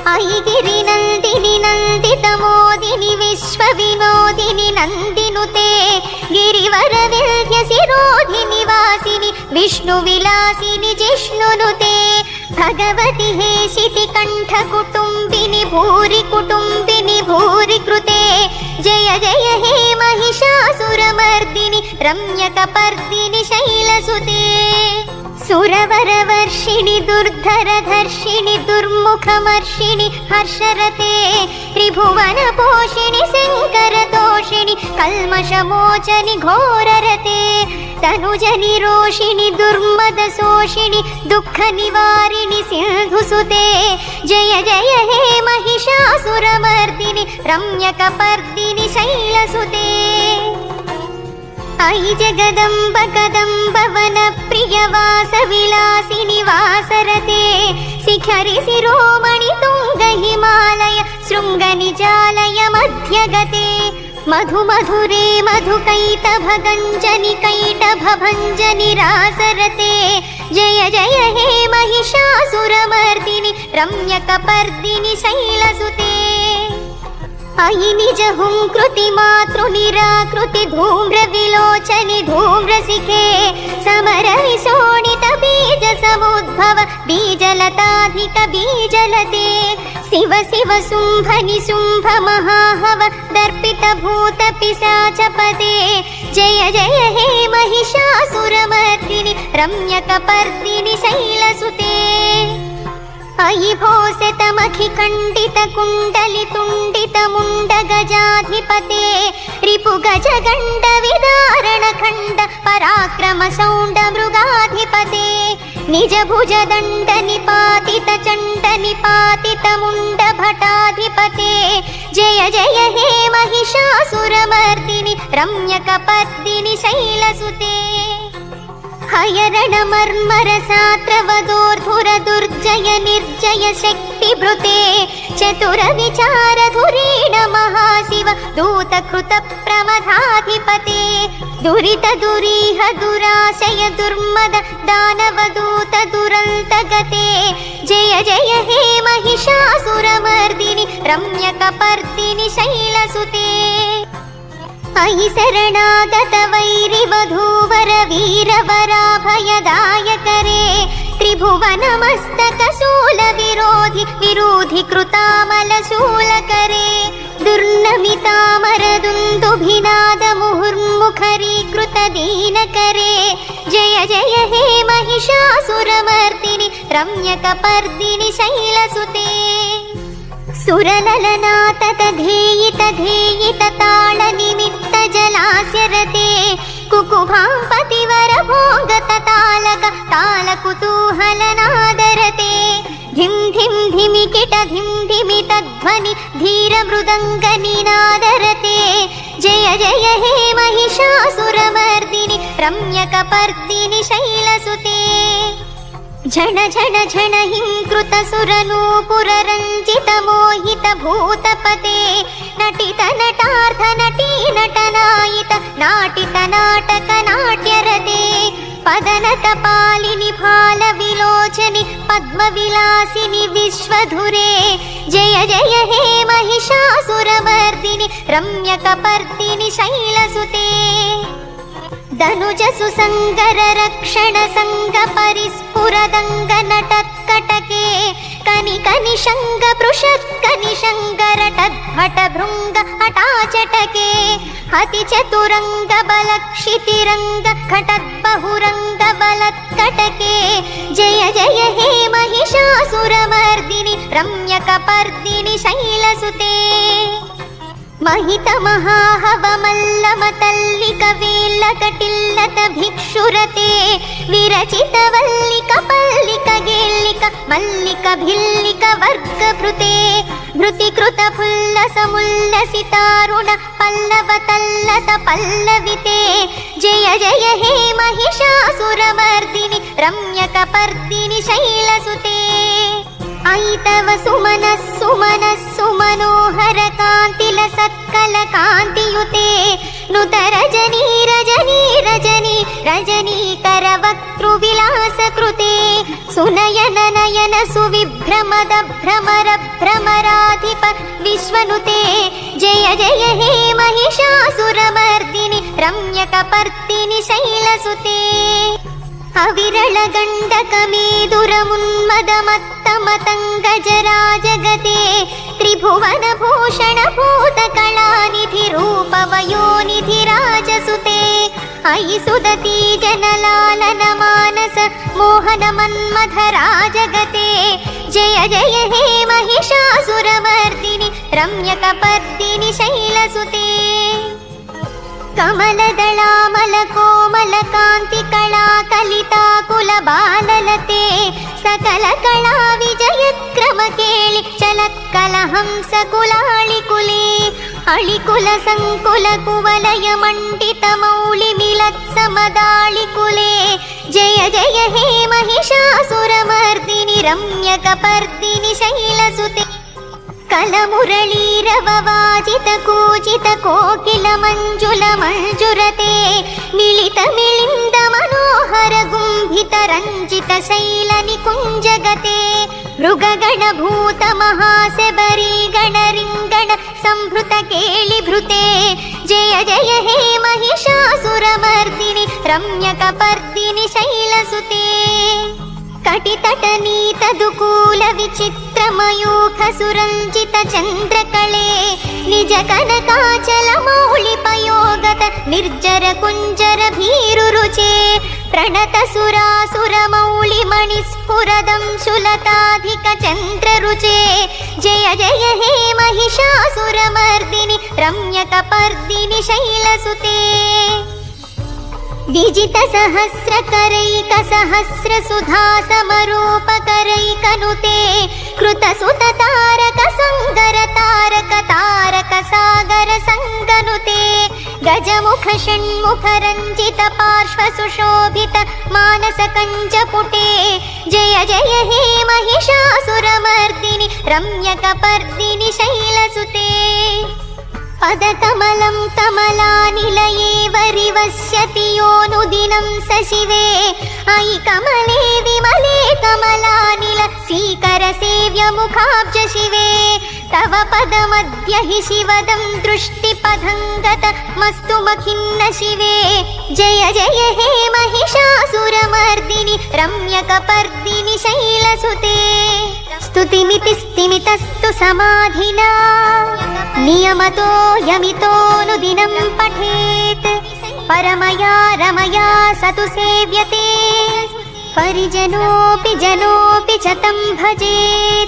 ऐगिरि नन्दिनि नन्दितमोदिनि विश्वविनोदिनि नन्दिनुते गिरिवरविल्यसिरोधिनि वासिनि विष्णुविलासिनि जिष्णुनुते भगवति हेशिति कण्ठकुटुम्बिनि भूरि कुटुम्बिनि भूरि कृते जय जय हे महिषासुरमर्दिनि रम्यकपर्दिनि शैलसुते सुरवरवर्षिणि दुर्धरधर्षिणि दुर्मुखमर्षिणि हर्षरते त्रिभुवनपोषिणि शङ्करतोषिणि कल्मषमोचनि घोररते तनुजनि रोषिणि दुर्मदशोषिणि दुःखनिवारिणि सिन्धुसुते जय जय हे महिषासुरमर्दिनि रम्यकपर्दिनि शैलसुते ऐ जगदम्ब कदम्ब वनप्रियवासविलासिनि वासरते शिखरि शिरोमणि तुङ्ग हिमालय शृङ्गनिजालय मध्यगते मधुमधुरे मधुकैटभगञ्जनि कैटभभञ्जनि रासरते जय जय हे महिषासुरमर्दिनि रम्यकपर्दिनि शैलसुते अयि निज हुंकृति मातृनिराकृति धूम्रविलोचनि धूम्रशिखे समर विशोणित बीज समुद्भव बीजलताधिक बीजलते शिव शिव शुंभ निशुंभ महाहव दर्पित भूत पिशाचपदे जय जय हे महिषासुरमर्दिनि रम्यकपर्दिनि शैलसुते अयि भोसतमखिखण्डित कुण्डलि तुण्डित मुण्ड गजाधिपते रिपु गज गण्ड विदारण खण्ड पराक्रम शौण्ड मृगाधिपते निज भुज दण्ड निपातित चण्ड निपातित मुण्ड भटाधिपते जय जय हे महिषासुरमर्दिनि रम्यकपर्दिनि शैलसुते हयरणमर्मर सात्रवदोर्धुर दुर्जय निर्जय शक्तिभृते चतुर विचार धुरीण महाशिव दूतकृत प्रमथाधिपते दुरित दुरीह दुराशय दुर्मद दानवदूत दुरन्तगते जय जय हे महिषासुरमर्दिनि रम्यकपर्दिनि शैलसुते अयि शरणागत वैरिवधूवर वीरवराभयदायकरे त्रिभुवनमस्तक शूल विरोधि विरोधि कृतामलशूलकरे दुर्नमितामरदुन्दुभिनाद मुहुर्मुखरीकृत दीनकरे जय जय हे महिषासुरमर्दिनि रम्यकपर्दिनि शैलसुते सुरललनातत धेयित धेयित ताल निमित्त जलास्यरते कुकुभांपतिवर भोगत तालक ताल कुतूहलनादरते धिं धिं धिमिकिट धिं धिमित ध्वनि धीर मृदङ्ग निनादरते जय जय हे महिषासुरमर्दिनि रम्यकपर्दिनि शैलसुते झण झण झण हिंकृत सुरनूपुर रंजित मोहित भूतपते नटित नटार्थ नटी नटनायित नाटित नाटक नाट्यरते पदनत पालिनि फाल विलोचनि पद्म विलासिनि विश्वधुरे जय जय हे महिषासुरमर्दिनि रम्यकपर्दिनि शैलसुते धनुज सुसंगर रक्षण संग परिस्फुरदंग नटत्कटके कनिक निशंग पृषत्क निशंगर टद्भट भृंग हटाचटके हति चतुरंग बलक्षितिरंग खटद्बहुरंग बलत्कटके जय जय हे महिषासुरमर्दिनि रम्यकपर्दिनि शैलसुते महित महाहव मल्लम तल्लिक वेल्लक टिल्लक भिक्षुरते विरचित वल्लिक पल्लिक गेल्लिक मल्लिक भिल्लिक वर्गभृते भृतिकृत फुल्ल समुल्लसितारुण पल्लव तल्लत पल्लविते जय जय हे महिषासुरमर्दिनि रम्यकपर्दिनि शैलसुते ऐतव सुमनः सुमनः सुमनोहर कान्तिल सत्कल कान्तियुते नुत रजनी रजनी रजनी रजनीकर वक्तृविलास कृते सुनयन नयन सुविभ्रम मद भ्रमर भ्रमराधिप विश्वनुते जय जय हे महिषासुरमर्दिनि रम्यकपर्दिनि शैलसुते अविरल गण्डकमेदुरमुन्मदमत्तमतङ्गजराजगते त्रिभुवन भूषण भूतकलानिधि रूपवयोनिधि राजसुते अयि सुदती जनलालन मानस मोहन मन्मथराजगते जय जय हे महिषासुरमर्दिनि रम्यकपर्दिनि शैलसुते कमलदलामल कोमल कांति कला कलिता कुल बाललते सकल कला विजय क्रम केळि चलक्कल हंस कुलाळि कुले अळिकुल संकुल कुवलय मंडित मौलि मिलत्समदाळि कुले जय जय हे महिषासुरमर्दिनि रम्यकपर्दिनि शैलसुते कलमुरळीरववाजित कूजित कोकिल मंजुल मंजुरते मिलित मिलिंद मनोहर गुंभित रंजित शैल निकुंजगते मृगगण भूत महासेबरी गण रिंगण संभृत केलिभृते जय जय हे महिषासुरमर्दिनि रम्यकपर्दिनि शैलसुते कटितटनीत दुकूल विचित्र मयूख सुरंजित चंद्रकले निज कनकाचल मौलिपयोगत निर्जर कुंजर भीरुरुचे प्रणत सुरासुर मौलि मणिस्फुरदं शुलताधिक चंद्ररुचे जय जय हे महिषासुरमर्दिनि रम्यकपर्दिनि शैलसुते विजित सहस्र करैक सहस्र सुधा समरूप करैकनुते कृत सुत तारक संगर तारक तारक सागर संगनुते गजमुख षण्मुख रंजित पार्श्व सुशोभित मानस कंजपुटे जय जय हे महिषासुरमर्दिनि रम्यकपर्दिनि शैलसुते पदकमलं कमलानिलये वरिवस्यति योऽनुदिनं स शिवे अयि कमले विमले कमलानिल सीकर सेव्य मुखाब्ज शिवे तव पदमद्य हि शिवदं दृष्टिपथङ्गत मस्तुमखिन्न शिवे जय जय हे महिषासुरमर्दिनि रम्यकपर्दिनि शैलसुते स्तुतिमिति स्तिमितस्तु समाधिना नियमतो यमितोऽनुदिनं पठेत् परमया रमया सतु सेव्यते परिजनोऽपि जनोऽपि च तं भजेत्।